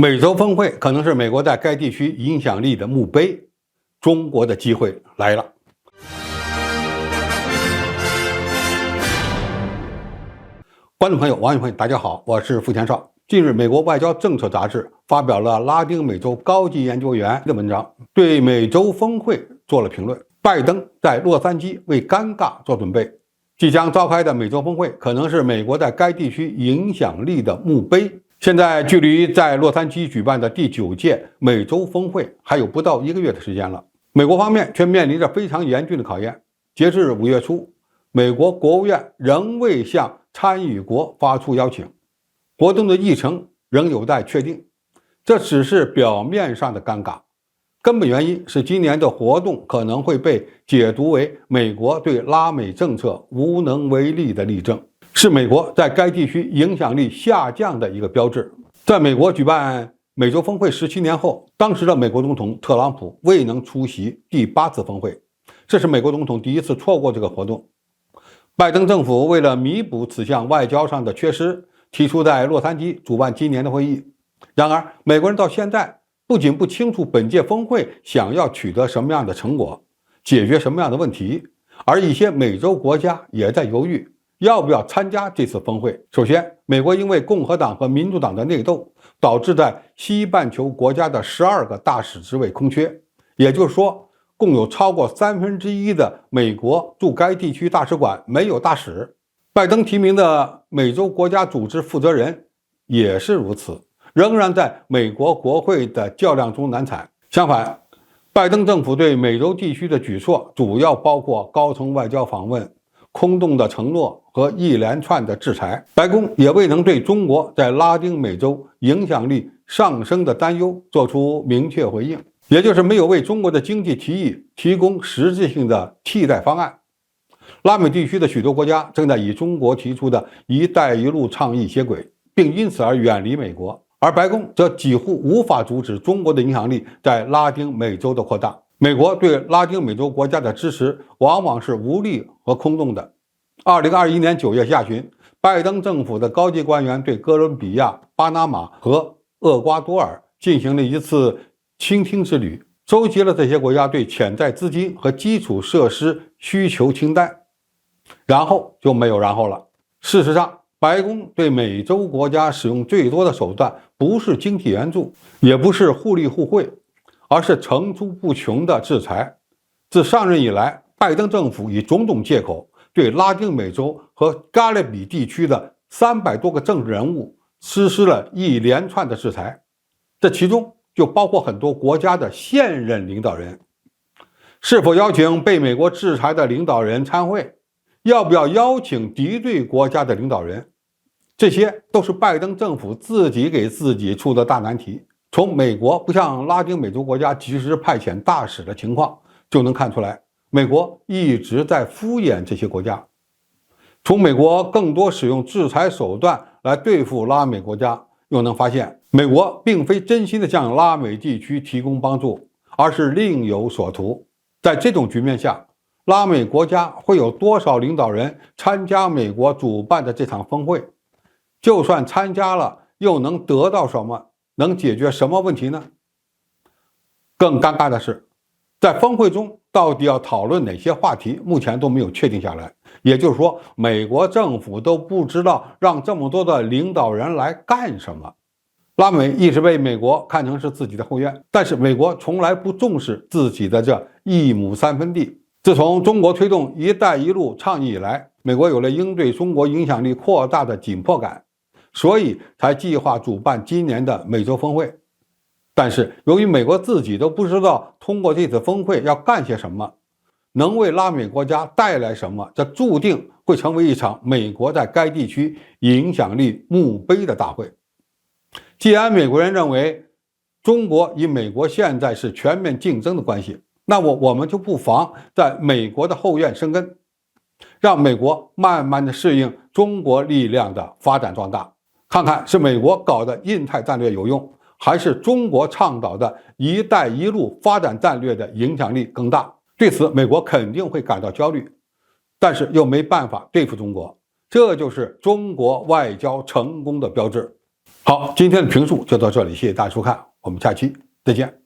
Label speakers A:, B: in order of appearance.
A: 美洲峰会可能是美国在该地区影响力的墓碑，中国的机会来了。观众朋友、网友朋友，大家好，我是付前少。近日，美国外交政策杂志发表了拉丁美洲高级研究员的文章，对美洲峰会做了评论。拜登在洛杉矶为尴尬做准备，即将召开的美洲峰会可能是美国在该地区影响力的墓碑。现在距离在洛杉矶举办的第9届美洲峰会还有不到1个月的时间了，美国方面却面临着非常严峻的考验。截至5月初，美国国务院仍未向参与国发出邀请，活动的议程仍有待确定。这只是表面上的尴尬，根本原因是今年的活动可能会被解读为美国对拉美政策无能为力的例证，是美国在该地区影响力下降的一个标志。在美国举办美洲峰会17年后，当时的美国总统特朗普未能出席第8次峰会，这是美国总统第一次错过这个活动。拜登政府为了弥补此项外交上的缺失，提出在洛杉矶主办今年的会议。然而，美国人到现在不仅不清楚本届峰会想要取得什么样的成果，解决什么样的问题，而一些美洲国家也在犹豫要不要参加这次峰会。首先，美国因为共和党和民主党的内斗，导致在西半球国家的12个大使职位空缺，也就是说，共有超过1/3的美国驻该地区大使馆没有大使。拜登提名的美洲国家组织负责人也是如此，仍然在美国国会的较量中难产。相反，拜登政府对美洲地区的举措主要包括高层外交访问、空洞的承诺和一连串的制裁。白宫也未能对中国在拉丁美洲影响力上升的担忧做出明确回应，也就是没有为中国的经济提议提供实质性的替代方案。拉美地区的许多国家正在以中国提出的一带一路倡议接轨，并因此而远离美国，而白宫则几乎无法阻止中国的影响力在拉丁美洲的扩大。美国对拉丁美洲国家的支持往往是无力和空洞的。2021年9月下旬，拜登政府的高级官员对哥伦比亚、巴拿马和厄瓜多尔进行了一次倾听之旅，收集了这些国家对潜在资金和基础设施需求清单，然后就没有然后了。事实上，白宫对美洲国家使用最多的手段不是经济援助，也不是互利互惠，而是层出不穷的制裁。自上任以来，拜登政府以种种借口对拉丁美洲和加勒比地区的300多个政治人物实施了一连串的制裁，这其中就包括很多国家的现任领导人。是否邀请被美国制裁的领导人参会？要不要邀请敌对国家的领导人？这些都是拜登政府自己给自己出的大难题。从美国不向拉丁美洲国家及时派遣大使的情况就能看出来，美国一直在敷衍这些国家。从美国更多使用制裁手段来对付拉美国家，又能发现美国并非真心的向拉美地区提供帮助，而是另有所图。在这种局面下，拉美国家会有多少领导人参加美国主办的这场峰会？就算参加了，又能得到什么？能解决什么问题呢？更尴尬的是，在峰会中到底要讨论哪些话题，目前都没有确定下来。也就是说，美国政府都不知道让这么多的领导人来干什么。拉美一直被美国看成是自己的后院，但是美国从来不重视自己的这1亩3分地。自从中国推动一带一路倡议以来，美国有了应对中国影响力扩大的紧迫感，所以才计划主办今年的美洲峰会。但是由于美国自己都不知道通过这次峰会要干些什么，能为拉美国家带来什么，这注定会成为一场美国在该地区影响力墓碑的大会。既然美国人认为中国与美国现在是全面竞争的关系，那我们就不妨在美国的后院生根，让美国慢慢的适应中国力量的发展壮大，看看是美国搞的印太战略有用，还是中国倡导的一带一路发展战略的影响力更大。对此，美国肯定会感到焦虑，但是又没办法对付中国，这就是中国外交成功的标志。好，今天的评述就到这里，谢谢大家收看，我们下期再见。